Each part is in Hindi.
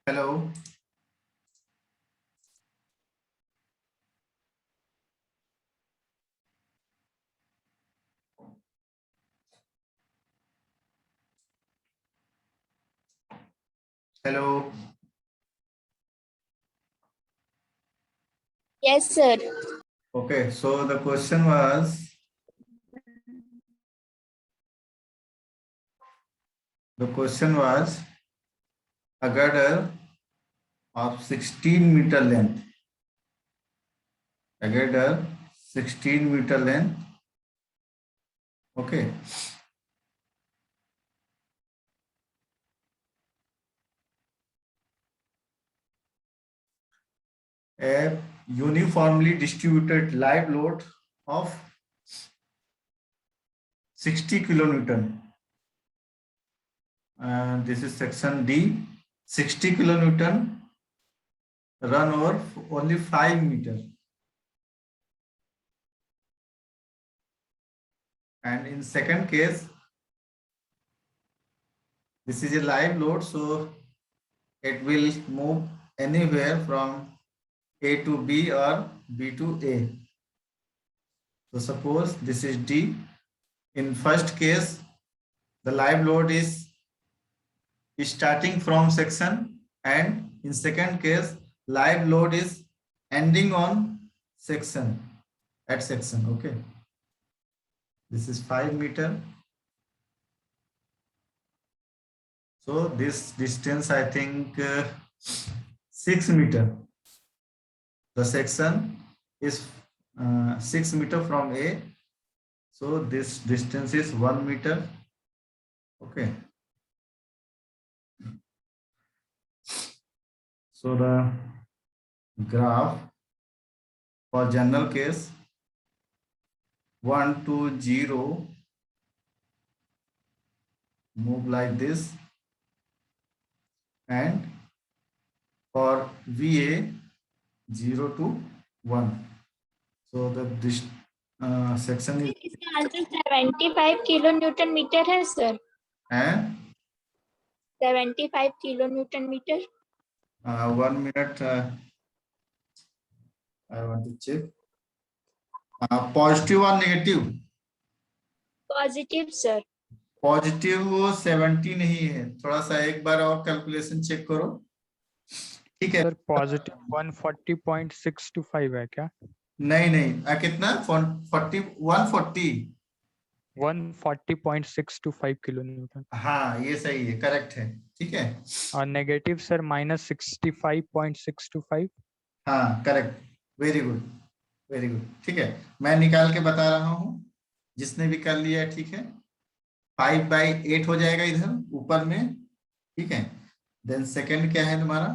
Hello. Hello. Yes, sir. Okay, so the question was a girder of 16 meter length. A girder 16 meter length. Okay. A uniformly distributed live load of 60 kilonewton. And this is section D. 60 kilonewton run over only 5 meters. And in second case, this is a live load, so it will move anywhere from A to B or B to A. So suppose this is D. In first case, the live load is starting from section, and in second case, live load is ending on section, at section. Okay. This is 5 meter. So this distance, I think 6 meter. The section is 6 meter from A. So this distance is 1 meter. Okay. So the graph for general case 1 to 0 move like this, and for VA 0 to 1. So the this section is इसका आंसर 75 kilonewton meter है sir. and 75 kilonewton meter. 1 minute. I want to check. Positive or negative? Positive, sir. Positive 70 नहीं है, थोड़ा सा एक बार और कैलकुलेशन चेक करो. ठीक है सर पॉजिटिव 140.625 है क्या? नहीं कितना 140.625 किलोन्यूटन. हाँ ये सही है, करेक्ट है. ठीक है. और नेगेटिव सर -65.625. हाँ correct. Very good, very good. ठीक है, मैं निकाल के बता रहा हूँ, जिसने भी कर लिया है. ठीक है, 5/8 हो जाएगा इधर ऊपर में. ठीक है. देन सेकंड क्या है तुम्हारा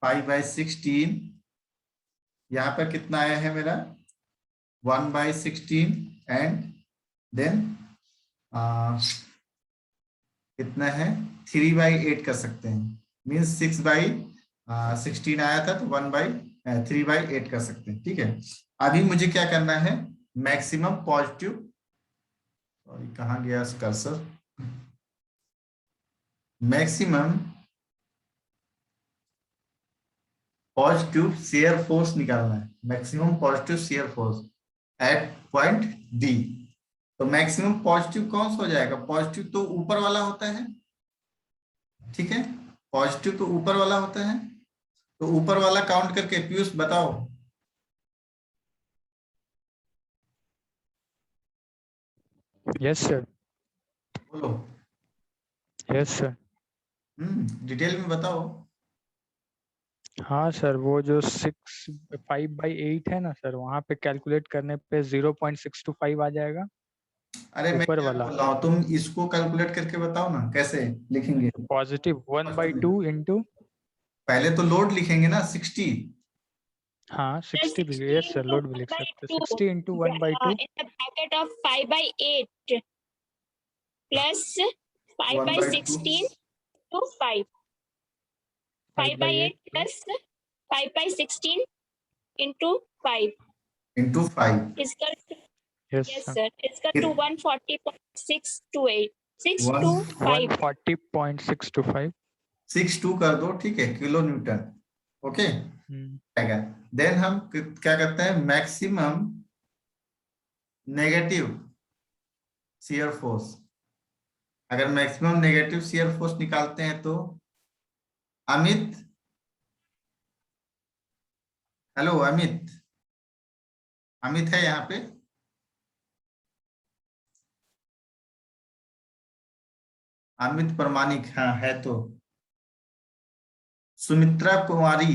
5/16. यहाँ पर कितना आया है मेरा 1/16. एंड देन कितना है 3/8 कर सकते हैं. मीन्स 6/16 आया था, तो 3/8 कर सकते हैं. ठीक है. अभी मुझे क्या करना है, मैक्सिमम पॉजिटिव, सॉरी कहाँ गया cursor, maximum positive shear force निकालना है. Maximum positive shear force at point D. तो मैक्सिमम पॉजिटिव कौन सा हो जाएगा, पॉजिटिव तो ऊपर वाला होता है. ठीक है, पॉजिटिव तो ऊपर वाला होता है. तो ऊपर वाला काउंट करके पीयूष बताओ. Yes sir. बोलो. Yes sir. डिटेल में बताओ. हाँ सर, वो जो 5/8 है ना सर, वहाँ पे कैलकुलेट करने पे 0.625 आ जाएगा. अरे मैं ऊपर क्या वाला बोल रहा हूँ, तुम इसको कैलकुलेट करके बताओ ना, कैसे लिखेंगे. Positive 1/2 into. पहले तो लोड लिखेंगे ना 60. हाँ 60 भी. यस सर, लोड भी लिख सकते हैं. 60 into 1/2 In the bracket of 5/8 plus 5/16 to 5. 5/8 plus 5/16 into 5 into 5. is equal to, yes yes sir, sir, is equal to 140.628. 6 to 5. 140.625. 62 कर दो, ठीक है, किलो न्यूटन। ओके, आएगा। देन हम क्या करते हैं, मैक्सिमम नेगेटिव शियर फोर्स। अगर मैक्सिमम नेगेटिव शियर फोर्स निकालते हैं तो अमित, हेलो अमित, अमित है यहाँ पे? अमित प्रमाणिक, हाँ है तो। सुमित्रा कुमारी,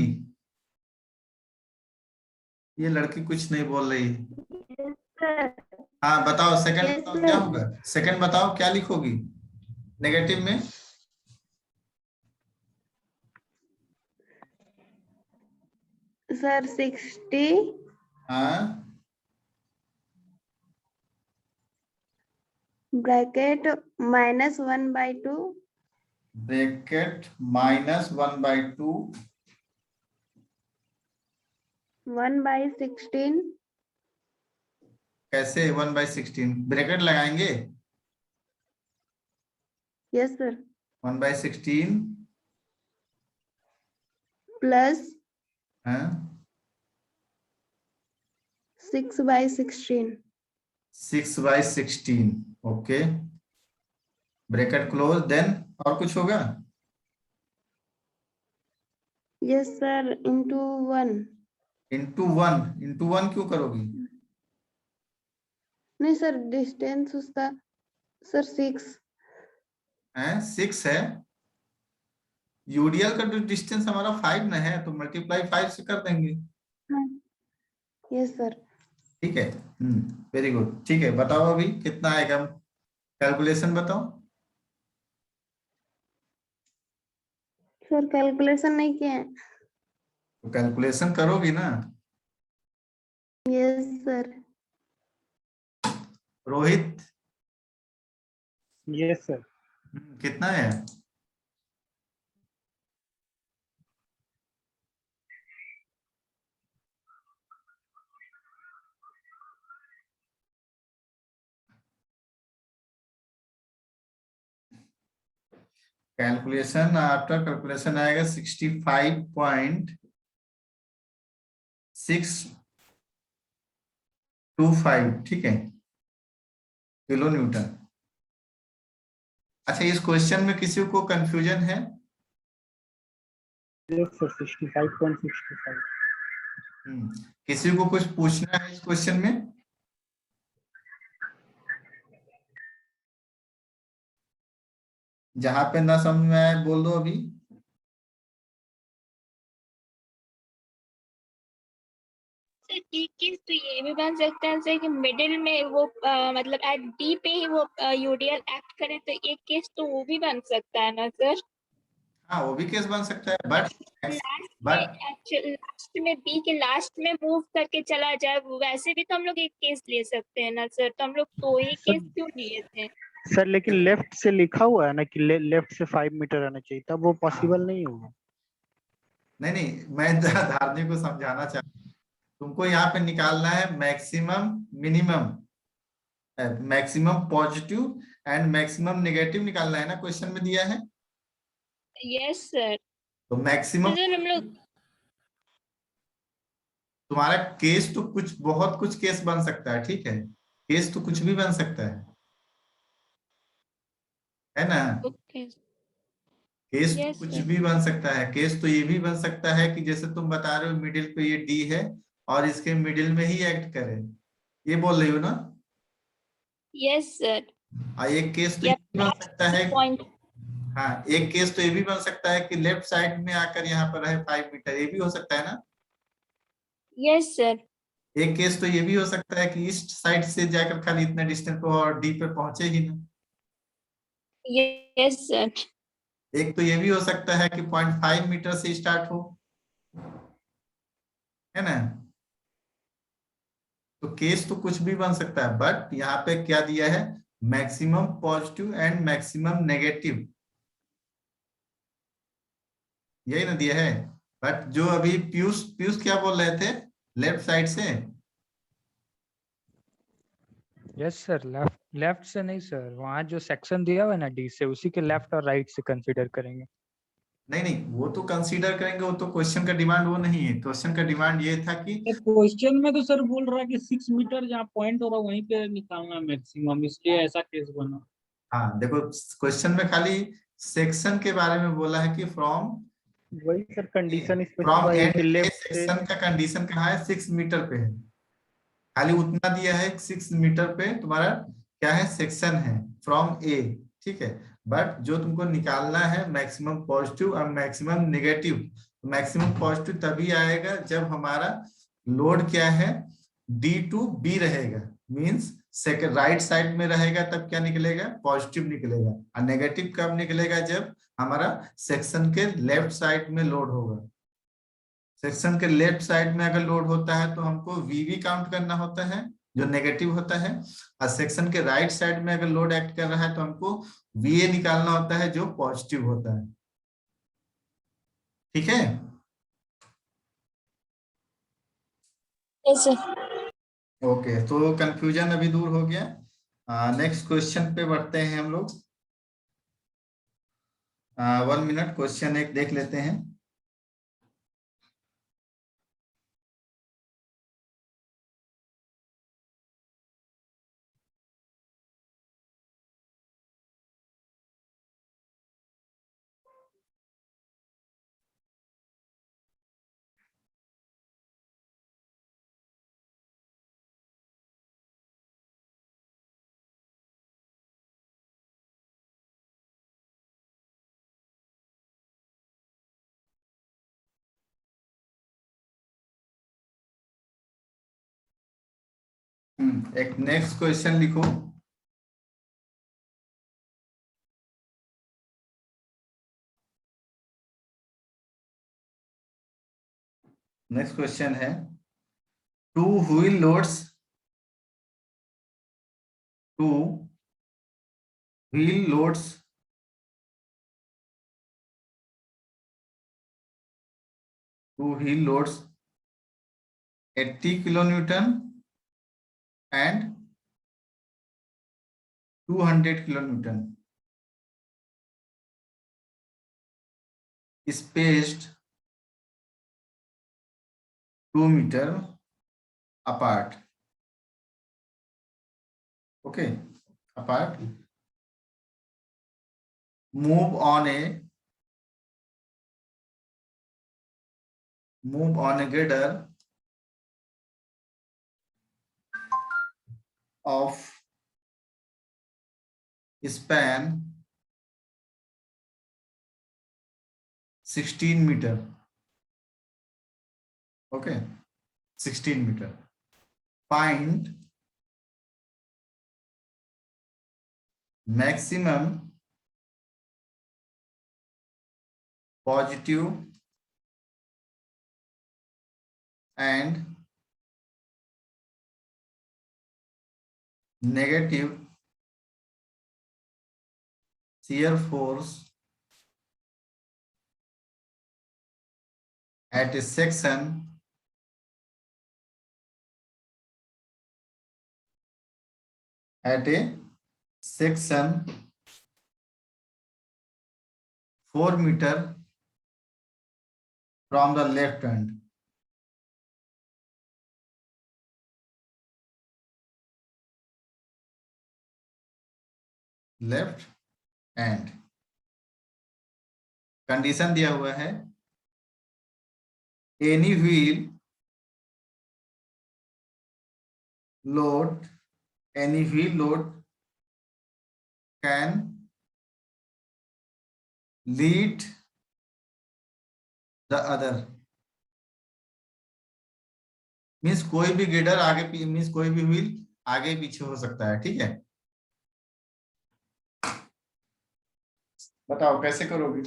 ये लड़की कुछ नहीं बोल रही। हाँ बताओ, सेकंड Yes, बताओ क्या sir. होगा, सेकंड बताओ क्या लिखोगी नेगेटिव में? सर 60 हाँ, ब्रैकेट -1/2 ब्रैकेट -1/2 1/16 कैसे 1/16 ब्रैकेट लगाएंगे? यस सर 1/16 प्लस हाँ 6/16 6/16, ओके, ब्रैकेट क्लोज। देन और कुछ होगा? Yes sir into 1 into one क्यों करोगी? नहीं सर डिस्टेंस उसका सर 6 है 6 है, यूडीएल का जो डिस्टेंस हमारा 5 ना है, तो मल्टीप्लाई 5 से कर देंगे। यस सर ठीक है, वेरी गुड। ठीक है, बताओ अभी कितना आएगा, कैलकुलेशन बताओ। सर कैलकुलेशन नहीं किए हैं तो कैलकुलेशन करोगी ना? Yes sir Rohit, yes sir. कितना है? कैलकुलेशन, आफ्टर कैलकुलेशन आएगा 65.625, ठीक है, किलो न्यूटन। अच्छा, इस क्वेश्चन में किसी को कंफ्यूजन है? Yes sir 65.65। किसी को कुछ पूछना है इस क्वेश्चन में? जहां पे ना समझ में आए बोल दो अभी। सर डी केस तो ये भी बन सकता है सर कि मिडिल में वो मतलब एट डी पे ही वो यूडीएल एक्ट करे, तो एक केस तो वो भी बन सकता है ना सर? हाँ, वो भी केस बन सकता है, बट लास्ट में बट लास्ट में बी के लास्ट में मूव करके चला जाए, वैसे भी तो हम लोग एक केस ले सकते हैं ना सर, तो हम लोग दो ही सर केस क्यों लिए थे? सर लेकिन लेफ्ट से लिखा हुआ है ना कि लेफ्ट से 5 मीटर आना चाहिए, तब वो पॉसिबल नहीं होगा। नहीं नहीं, मैं धारणी को समझाना चाहता हूँ। तुमको यहाँ पे निकालना है maximum minimum, maximum positive and maximum negative निकालना है ना, क्वेश्चन में दिया है। Yes sir. तो तो मैक्सिमम, सर हम लोग तुम्हारा केस तो कुछ बहुत कुछ केस बन सकता है, ठीक है, केस तो कुछ भी बन सकता है ना? ओके। केस तो यस कुछ सर। भी बन सकता है। केस तो ये भी बन सकता है कि जैसे तुम बता रहे हो मिडिल पे ये डी है और इसके मिडिल में ही एक्ट करे, ये बोल रही हो ना? Yes sir. और एक केस तो ये या भी बन सकता है, पॉइंट। हाँ एक केस तो ये भी बन सकता है कि लेफ्ट साइड में आकर यहाँ पर है 5 मीटर, ये भी हो सकता है ना? Yes sir. एक केस तो ये भी हो सकता है कि ईस्ट साइड से जाकर खाली इतना डिस्टेंस पे और डी पे पहुंचे ही ना। Yes sir. एक तो ये भी हो सकता है कि 0.5 मीटर से स्टार्ट हो, है ना? तो केस तो कुछ भी बन सकता है, बट यहाँ पे क्या दिया है, maximum positive and maximum negative, यही ना दिया है। बट जो अभी पीयूष पीयूष क्या बोल रहे थे लेफ्ट साइड से? यस सर, लेफ्ट लेफ्ट से नहीं सर, वहाँ जो सेक्शन दिया हुआ है ना डी से, उसी के लेफ्ट और राइट से कंसीडर करेंगे। नहीं नहीं, वो तो कंसीडर करेंगे, वो तो क्वेश्चन का डिमांड वो नहीं है। क्वेश्चन का डिमांड ये था कि क्वेश्चन में तो सर बोल रहा है कि 6 मीटर जहाँ पॉइंट हो रहा है वहीं पे निकालना मैक्सिमम, इसलिए ऐसा केस बना। हाँ देखो, क्वेश्चन में खाली सेक्शन के बारे में बोला है कि फ्रॉम वही सर कंडीशन फ्रॉम स्पेसिफाई है एंड कि ए लेफ्ट से। सेक्शन का कंडीशन कहाँ है, 6 मीटर पे है। खाली उतना दिया है, 6 मीटर पे तुम्हारा क्या है, सेक्शन है फ्रॉम ए। ठीक है, बट जो तुमको निकालना है मैक्सिमम पॉजिटिव और मैक्सिमम नेगेटिव। मैक्सिमम पॉजिटिव तभी आएगा जब हमारा लोड क्या है, D2B रहेगा। मींस सेकंड राइट साइड में रहेगा तब क्या निकलेगा, पॉजिटिव निकलेगा। और नेगेटिव कब निकलेगा, जब हमारा सेक्शन के लेफ्ट साइड में लोड होगा। सेक्शन के लेफ्ट साइड में अगर लोड होता है तो हमको वीवी काउंट करना होता है जो नेगेटिव होता है, और सेक्शन के राइट साइड में अगर लोड एक्ट कर रहा है तो हमको वीए निकालना होता है जो पॉजिटिव होता है। ठीक है, यस सर। ओके, तो कंफ्यूजन अभी दूर हो गया। नेक्स्ट क्वेश्चन पे बढ़ते हैं हम लोग। 1 मिनट, क्वेश्चन एक देख लेते हैं। एक नेक्स्ट क्वेश्चन लिखो। नेक्स्ट क्वेश्चन है, two wheel loads, two wheel loads two wheel loads 80 kilonewton and 200 kilonewton spaced 2 meter apart. Okay, apart. Move on a girder of span 16 meter. Okay, 16 meter. Find maximum positive and negative shear force at a section at a section 4 meter from the left hand. Left hand. Condition दिया हुआ है, any wheel load, any wheel load can lead the other. Means कोई भी गिडर आगे, मीन्स कोई भी व्हील आगे पीछे हो सकता है। ठीक है, बताओ कैसे करोगे।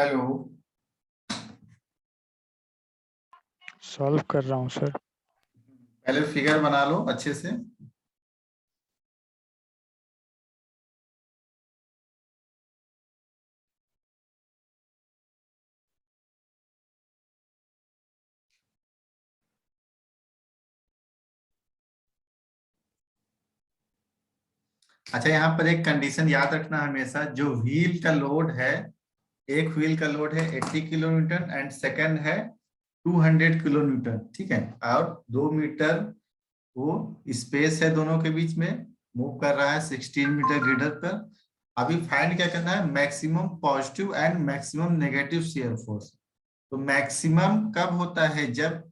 हेलो, सॉल्व कर रहा हूँ सर। पहले फिगर बना लो अच्छे से। अच्छा, यहाँ पर एक कंडीशन याद रखना हमेशा, जो व्हील का लोड है, एक व्हील का लोड है 80 किलो न्यूटन एंड सेकंड है 200 किलो न्यूटन, ठीक है, और 2 मीटर वो स्पेस है दोनों के बीच में, मूव कर रहा है 16 मीटर गिडर पर। अभी फाइंड क्या करना है, maximum positive and maximum negative shear force. तो मैक्सिमम कब होता है, जब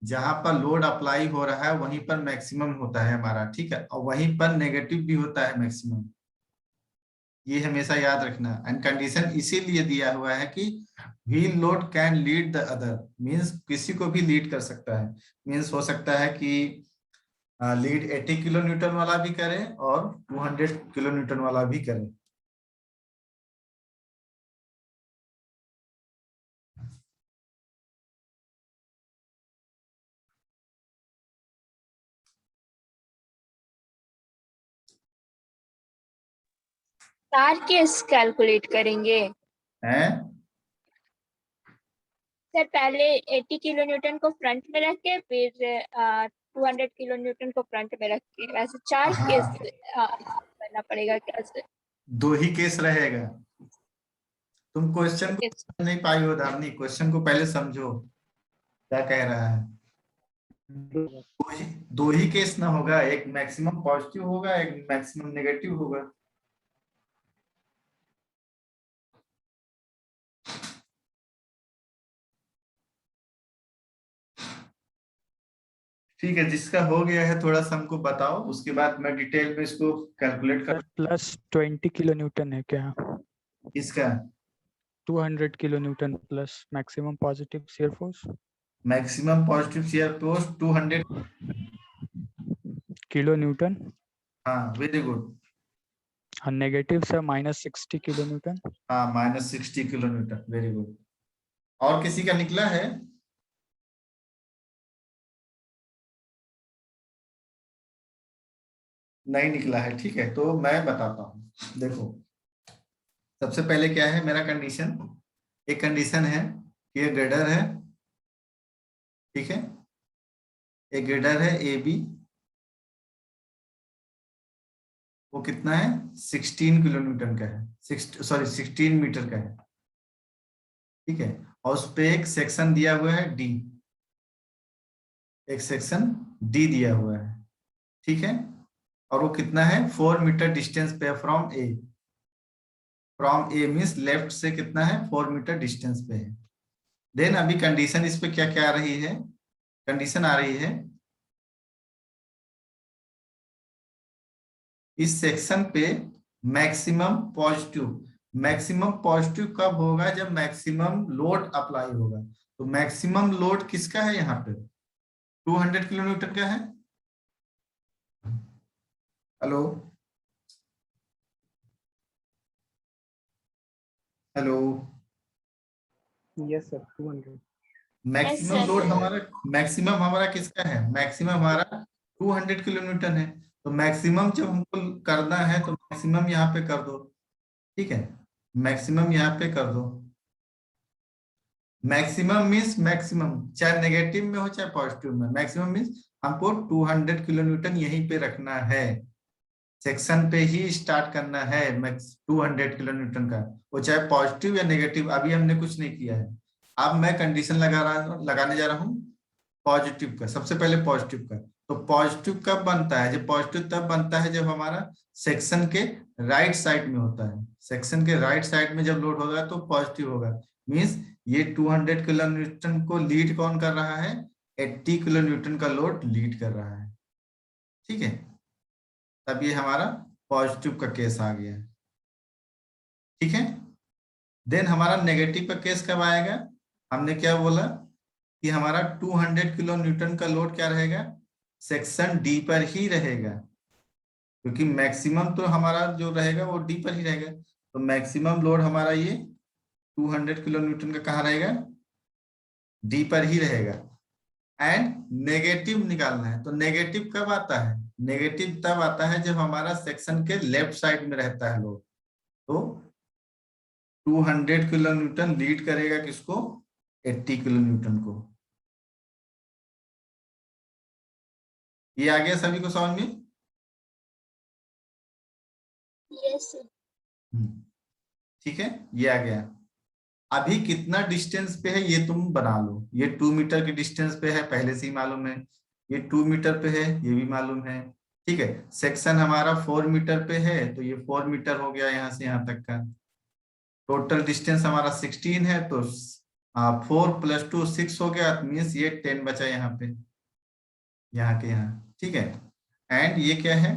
जहां पर लोड अप्लाई हो रहा है वहीं पर मैक्सिमम होता है हमारा, ठीक है, और वहीं पर नेगेटिव भी होता है मैक्सिमम, ये हमेशा याद रखना। एंड कंडीशन इसीलिए दिया हुआ है कि wheel load can lead the other, means किसी को भी लीड कर सकता है। मींस हो सकता है कि लीड 80 किलो न्यूटन वाला भी करे और 200 किलो न्यूटन वाला भी करे। तार केस कैलकुलेट करेंगे हैं? सर? पहले 80 किलो न्यूटन को फ्रंट में रख के फिर 200 किलो न्यूटन को फ्रंट में रख के, वैसे 4 केस हाँ, करना पड़ेगा कैसे? 2 ही केस रहेगा। तुम क्वेश्चन को Yes. समझ नहीं पाई हो धामनी, क्वेश्चन को पहले समझो क्या कह रहा है। 2 ही केस ना होगा, एक मैक्सिमम पॉजिटिव होगा, एक मैक्सिमम नेगेटिव होगा। ठीक है, जिसका हो गया है थोड़ा सा हमको बताओ, उसके बाद मैं डिटेल में इसको कैलकुलेट कर। सर प्लस 20 किलो न्यूटन है क्या? इसका 200 kilo Newton plus maximum positive shear force maximum positive shear force 200। Kilo Newton, हाँ, वेरी गुड। और नेगेटिव सर -60 किलो न्यूटन। हाँ, -60 किलो न्यूटन, वेरी गुड। और किसी का निकला है? नहीं निकला है, ठीक है, तो मैं बताता हूँ। देखो, सबसे पहले क्या है मेरा कंडीशन, एक कंडीशन है कि ये ग्रेडर है, ठीक है, एक ग्रेडर है ए बी, वो कितना है 16 किलो न्यूटन का है, 16 मीटर का है, ठीक है, और उस पे एक सेक्शन दिया हुआ है डी, एक सेक्शन डी दिया हुआ है, ठीक है, और वो कितना है 4 मीटर डिस्टेंस पे from A. From A means left से कितना है 4 मीटर डिस्टेंस पे है। देन अभी कंडीशन इस पे क्या क्या आ रही है, कंडीशन आ रही है इस सेक्शन पे मैक्सिमम पॉजिटिव। मैक्सिमम पॉजिटिव कब होगा, जब मैक्सिमम लोड अप्लाई होगा। तो मैक्सिमम लोड किसका है यहाँ पे, 200 किलो न्यूटन का है। Hello, hello, yes sir 200। Maximum Yes, load sir. हमारा, मैक्सिमम हमारा किसका है, मैक्सिमम हमारा 200 किलो न्यूटन है। तो मैक्सिमम जब हमको करना है तो मैक्सिमम यहाँ पे कर दो, ठीक है, मैक्सिमम यहाँ पे कर दो। मैक्सिमम मीन्स मैक्सिमम, चाहे नेगेटिव में हो चाहे पॉजिटिव में, मैक्सिमम मीन्स हमको 200 किलो न्यूटन यहीं पे रखना है, सेक्शन पे ही स्टार्ट करना है। मैक्स 200 किलो न्यूटन का, वो चाहे पॉजिटिव या नेगेटिव, अभी हमने कुछ नहीं किया है। अब मैं कंडीशन लगाने जा रहा हूँ पॉजिटिव का, सबसे पहले पॉजिटिव का। तो पॉजिटिव कब बनता है, जब पॉजिटिव तब बनता है जब हमारा सेक्शन के राइट साइड में होता है। सेक्शन के राइट साइड में जब लोड होगा तो पॉजिटिव होगा, मींस ये 200 किलो न्यूटन को लीड कौन कर रहा है, 80 किलो न्यूटन का लोड लीड कर रहा है, ठीक है, तब ये हमारा पॉजिटिव का केस आ गया, ठीक है। देन हमारा नेगेटिव का केस कब आएगा, हमने क्या बोला कि हमारा 200 किलो न्यूटन का लोड क्या रहेगा, सेक्शन डी पर ही रहेगा, क्योंकि मैक्सिमम तो हमारा जो रहेगा वो डी पर ही रहेगा। तो मैक्सिमम लोड हमारा ये 200 किलो न्यूटन का कहाँ रहेगा, डी पर ही रहेगा। एंड नेगेटिव निकालना है, तो नेगेटिव कब आता है, नेगेटिव तब आता है जब हमारा सेक्शन के लेफ्ट साइड में रहता है लोड। तो 200 किलो न्यूटन लीड करेगा किसको, 80 किलो न्यूटन को। ये आ गया सभी को समझ में? Yes sir. ठीक है, ये आ गया। अभी कितना डिस्टेंस पे है ये तुम बना लो। ये 2 मीटर के डिस्टेंस पे है, पहले से ही मालूम है। ये 2 मीटर पे है, ये भी मालूम है। ठीक है, सेक्शन हमारा 4 मीटर पे है, तो ये 4 मीटर हो गया यहाँ से यहाँ तक का। टोटल डिस्टेंस हमारा 16 है, तो 4 + 2 6 हो गया, मीन्स ये 10 बचा यहाँ पे, यहाँ के यहाँ। ठीक है, एंड ये क्या है,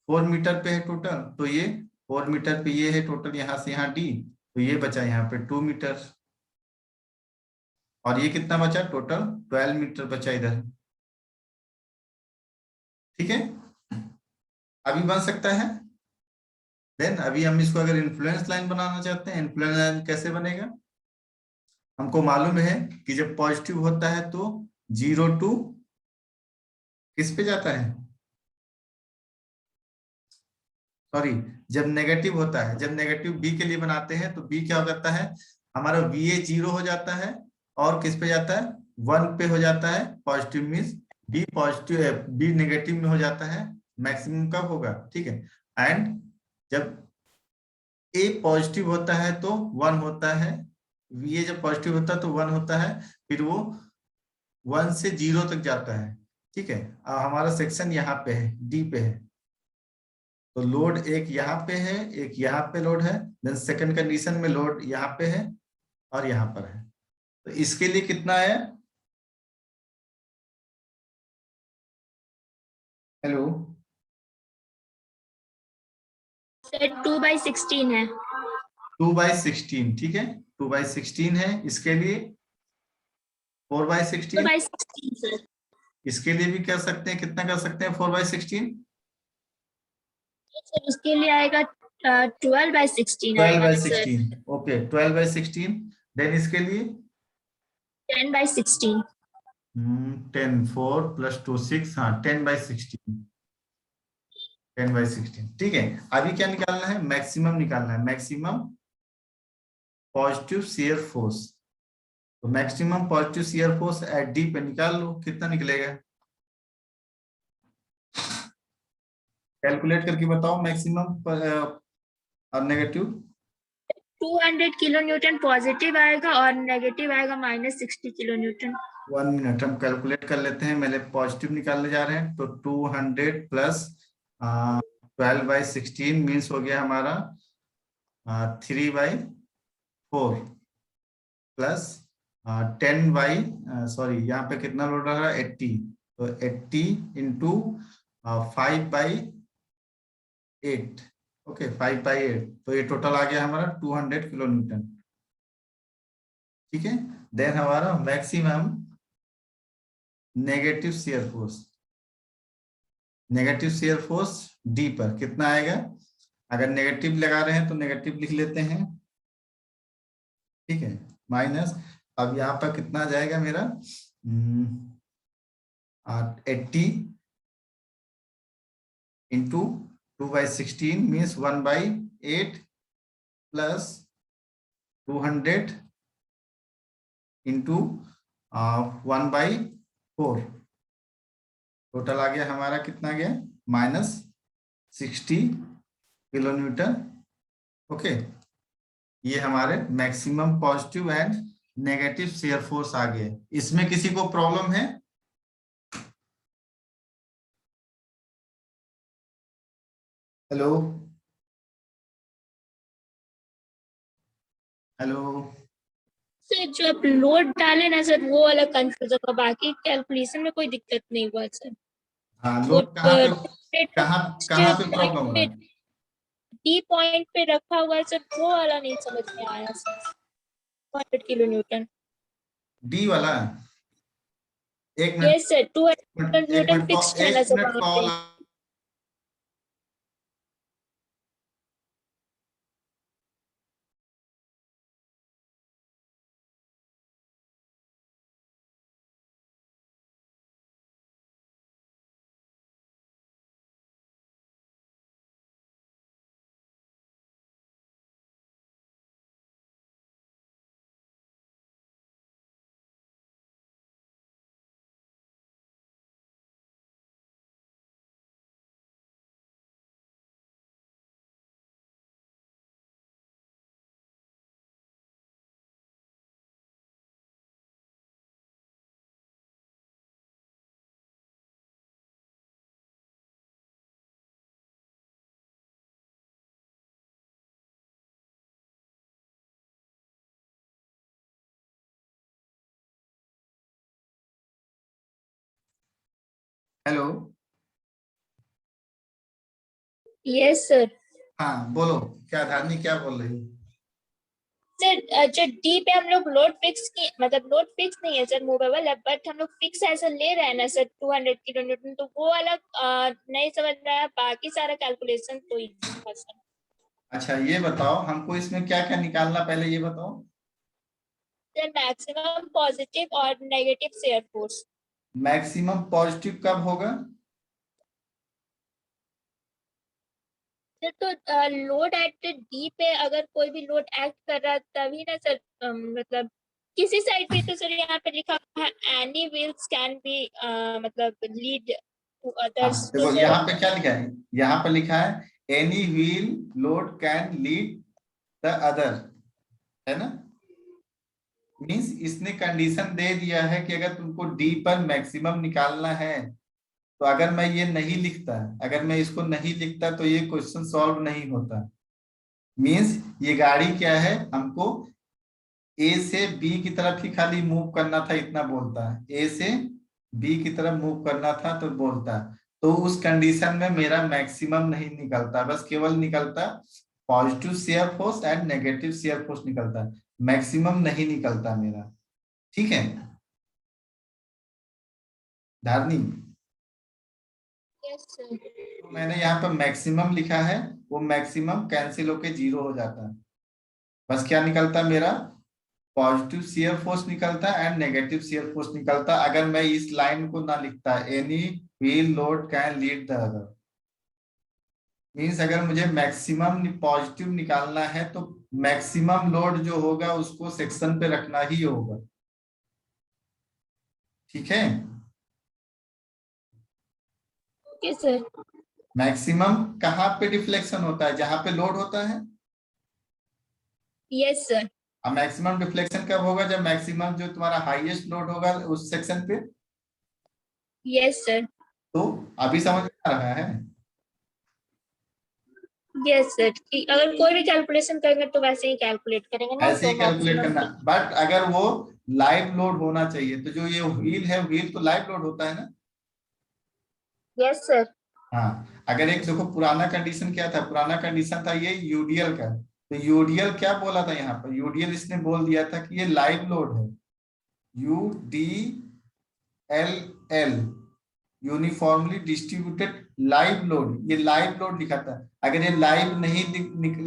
4 मीटर पे है टोटल, तो ये 4 मीटर पे ये है टोटल यहाँ से यहाँ डी, तो ये बचा यहाँ पे 2 मीटर। और ये कितना बचा, टोटल 12 मीटर बचा इधर। ठीक है, अभी बन सकता है। देन अभी हम इसको अगर इन्फ्लुएंस लाइन बनाना चाहते हैं, इन्फ्लुएंस लाइन कैसे बनेगा, हमको मालूम है कि जब पॉजिटिव होता है तो 0 टू किस पे जाता है, सॉरी, जब नेगेटिव होता है, जब नेगेटिव बी के लिए बनाते हैं तो बी क्या हो जाता है, हमारा वी ए 0 हो जाता है, और किस पे जाता है, 1 पे हो जाता है। पॉजिटिव मीन्स बी पॉजिटिव है, बी नेगेटिव में हो जाता है। मैक्सिमम कब होगा, ठीक है। एंड जब ए पॉजिटिव होता है तो 1 होता है, वी ए जब पॉजिटिव होता है तो 1 होता है, फिर वो 1 से 0 तक जाता है। ठीक है, हमारा सेक्शन यहाँ पे है, डी पे है, तो लोड एक यहाँ पे है, एक यहाँ पे लोड है। देन सेकंड कंडीशन में लोड यहाँ पे है और यहाँ पर है। तो इसके लिए कितना है, हेलो सर 2/16 है। 2/16, ठीक है, 2/16 है। इसके लिए 4/16, 2/16 सर। इसके लिए भी कर सकते हैं, कितना कर सकते हैं 4/16, सर उसके लिए आएगा 12/16 आएगा ना सर। 12/16, ओके 12/16। देन इसके लिए 10/16। 10, 4 + 2 6, हाँ 10/16, 10/16। ठीक है, अभी क्या निकालना है, मैक्सिमम निकालना है, मैक्सिमम पॉजिटिव शियर फोर्स। तो maximum positive shear force at D पे निकाल लो, कितना निकलेगा, कैलकुलेट करके बताओ मैक्सिमम और नेगेटिव। 200 किलो न्यूटन पॉजिटिव आएगा और नेगेटिव आएगा -60 किलो न्यूटन। 1 मिनट हम कैलकुलेट कर लेते हैं। मैंने पॉजिटिव निकालने जा रहे हैं, तो 200 + 12/16 मीन्स हो गया हमारा 3/4 प्लस 10 यहाँ पे कितना लोड रहा, 80, तो 80 इंटू 5/8, ओके 5/8, तो ये टोटल आ गया हमारा 200 किलो न्यूटन। ठीक है, देन हमारा maximum negative shear force, negative shear force D पर कितना आएगा, अगर नेगेटिव लगा रहे हैं तो नेगेटिव लिख लेते हैं, ठीक है, माइनस, अब यहाँ पर कितना आ जाएगा मेरा 80 into 2/16 means 1/8 plus 200 into 1/4, total आ गया हमारा कितना गया, -60 किलो न्यूटन। ओके, ये हमारे maximum positive and negative shear force आ गए। इसमें किसी को प्रॉब्लम है, हेलो हेलो, सर जो आप लोड डाले ना सर वो वाला कंफ्यूजन हुआ, बाकी कैलकुलेशन में कोई दिक्कत नहीं हुआ सर। हाँ वो लोड कहाँ पे प्रॉब्लम हो रहा है, डी पॉइंट पे रखा हुआ है सर, वो वाला नहीं समझ में आया सर। 200 kilo Newton. डी वाला, एक minute, yes sir, 200 Newton fixed है ना सर वहाँ पे। Call hello. Yes sir. हाँ बोलो, क्या धारनी क्या बोल रही हो? सर जो डी पे हम लोग लोड फिक्स की मतलब लोड फिक्स नहीं है सर, मूवेबल है, बट हम लोग फिक्स ऐसा ले रहे हैं ना सर 200 किलो न्यूटन, तो वो वाला नहीं समझ रहा है, बाकी सारा कैलकुलेशन तो इजी था सर। अच्छा ये बताओ, हमको इसमें क्या क्या निकालना, पहले ये बताओ। सर मैक्सिमम पॉजिटिव और negative shear force. Maximum positive कब होगा? सर तो लोड एट डी पे अगर कोई भी लोड एक्ट कर रहा है तभी ना सर, मतलब किसी साइड पे तो सर यहाँ पे लिखा है एनी व्हील्स कैन बी मतलब लीड टू हाँ अदर्स, तो देखो सर यहाँ पे क्या लिखा है, यहाँ पे लिखा है any wheel load can lead the other, है ना। मीन्स इसने कंडीशन दे दिया है कि अगर तुमको डी पर मैक्सिमम निकालना है, तो अगर मैं ये नहीं लिखता, अगर मैं इसको नहीं लिखता तो ये क्वेश्चन सॉल्व नहीं होता। मीन्स ये गाड़ी क्या है, हमको ए से बी की तरफ ही खाली मूव करना था, इतना बोलता है, ए से बी की तरफ मूव करना था तो बोलता है। तो उस कंडीशन में मेरा मैक्सिमम नहीं निकलता, बस केवल निकलता positive shear force and negative shear force निकलता है, मैक्सिमम नहीं निकलता मेरा। ठीक है धारनी, यस सर। तो मैंने यहाँ पर मैक्सिमम लिखा है, वो मैक्सिमम कैंसिल होके जीरो हो जाता है, बस क्या निकलता है मेरा, पॉजिटिव शेयर फोर्स निकलता है एंड नेगेटिव शेयर फोर्स निकलता है, अगर मैं इस लाइन को ना लिखता any wheel load can lead the other. Means अगर मुझे मैक्सिमम पॉजिटिव निकालना है तो मैक्सिमम लोड जो होगा उसको सेक्शन पे रखना ही होगा। ठीक है, ओके सर। मैक्सिमम कहाँ पे डिफ्लेक्शन होता है, जहां पे लोड होता है। Yes sir. अब मैक्सिमम डिफ्लेक्शन कब होगा, जब मैक्सिमम जो तुम्हारा हाईएस्ट लोड होगा उस सेक्शन पे। Yes sir. तो अभी समझ में आ रहा है। यस सर, अगर कोई भी कैलकुलेशन करेंगे तो वैसे ही कैलकुलेट करेंगे ना, ऐसे तो ही कैलकुलेट मैक्सिमम। करना, बट अगर वो लाइव लोड होना चाहिए, तो जो ये व्हील है, व्हील तो लाइव लोड होता है ना। Yes sir. हाँ अगर एक देखो पुराना कंडीशन क्या था, पुराना कंडीशन था ये यूडीएल का, तो यूडीएल क्या बोला था यहाँ पर, यूडीएल इसने बोल दिया था कि ये लाइव लोड है, U D L L, uniformly distributed live load, ये लाइव लोड लिखा था। अगर ये लाइव नहीं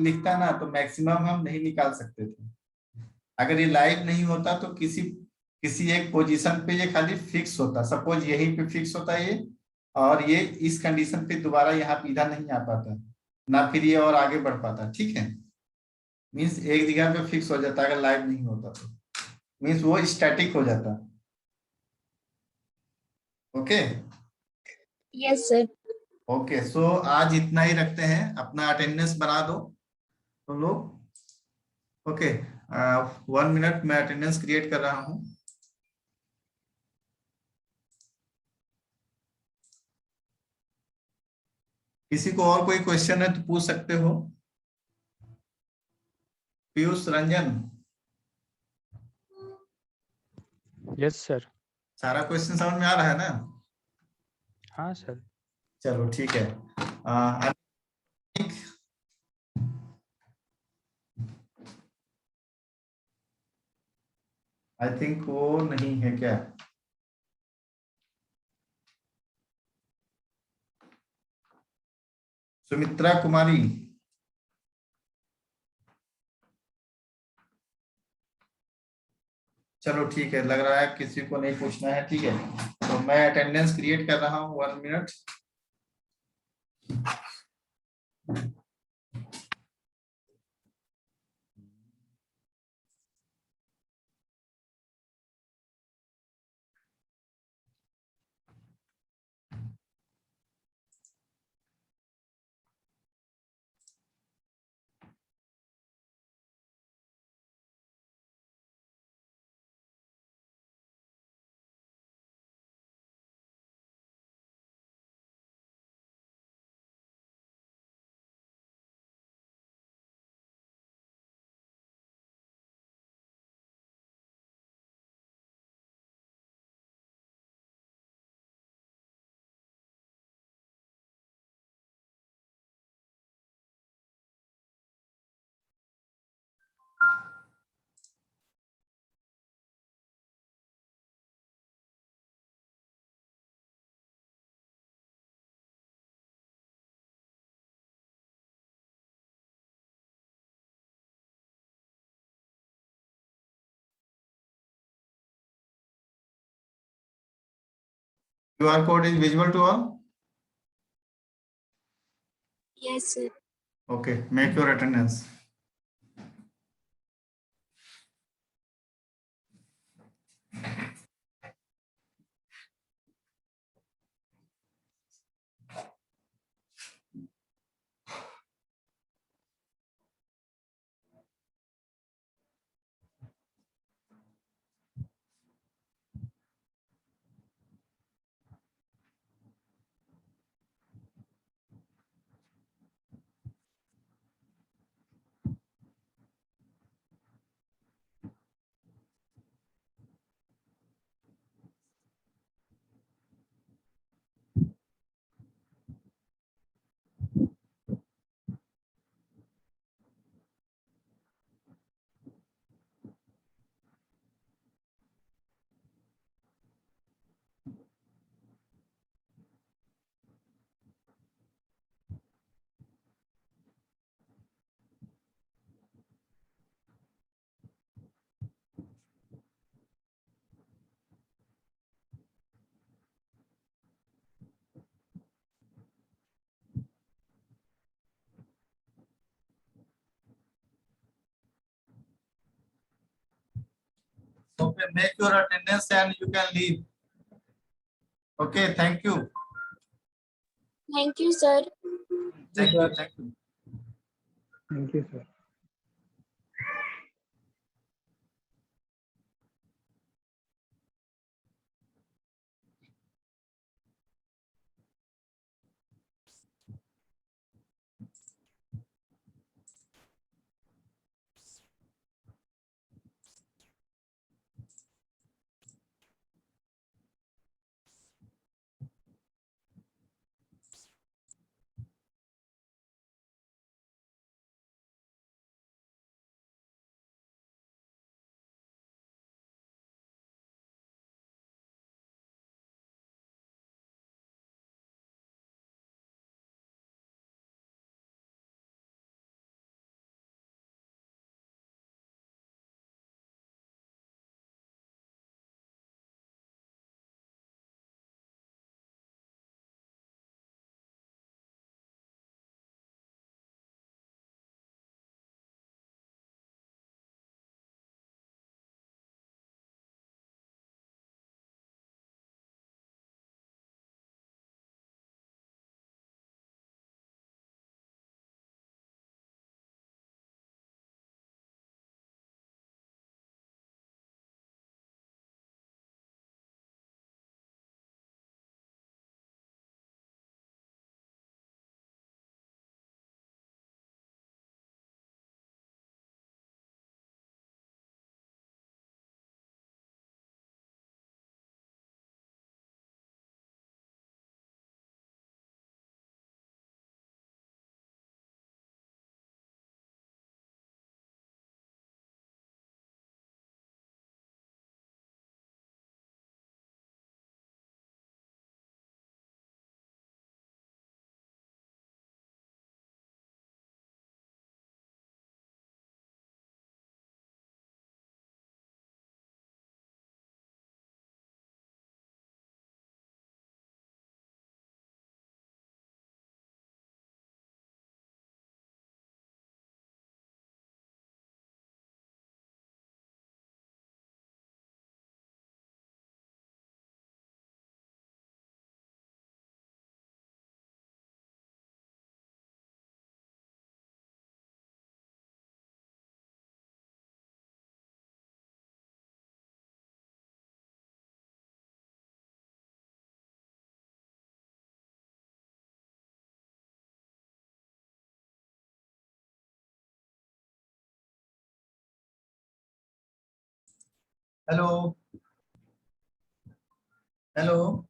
लिखता ना तो मैक्सिमम हम नहीं निकाल सकते थे। अगर ये लाइव नहीं होता तो किसी किसी एक पोजीशन पे ये खाली फिक्स होता, सपोज यहीं पे फिक्स होता है ये, और ये इस कंडीशन पे दोबारा यहाँ पे इधर नहीं आ पाता ना, फिर ये और आगे बढ़ पाता। ठीक है, मीन्स एक जगह पे फिक्स हो जाता अगर लाइव नहीं होता तो, मीन्स वो स्टैटिक हो जाता। Okay. Yes sir. Okay so आज इतना ही रखते हैं, अपना अटेंडेंस बना दो तुम लोग। ओके 1 मिनट मैं अटेंडेंस क्रिएट कर रहा हूँ। किसी को और कोई क्वेश्चन है तो पूछ सकते हो। Piyush Ranjan, yes sir. सारा क्वेश्चन समझ में आ रहा है ना? हाँ सर। चलो ठीक है। आई थिंक वो नहीं है क्या? सुमित्रा कुमारी, चलो ठीक है, लग रहा है किसी को नहीं पूछना है। ठीक है, तो मैं अटेंडेंस क्रिएट कर रहा हूँ, 1 minute. QR code is visible to all? Yes, sir. Okay, make your attendance. Okay, make your attendance and you can leave. Okay, thank you. Thank you, sir. Thank you. Thank you. Thank you, sir. Hello. Hello.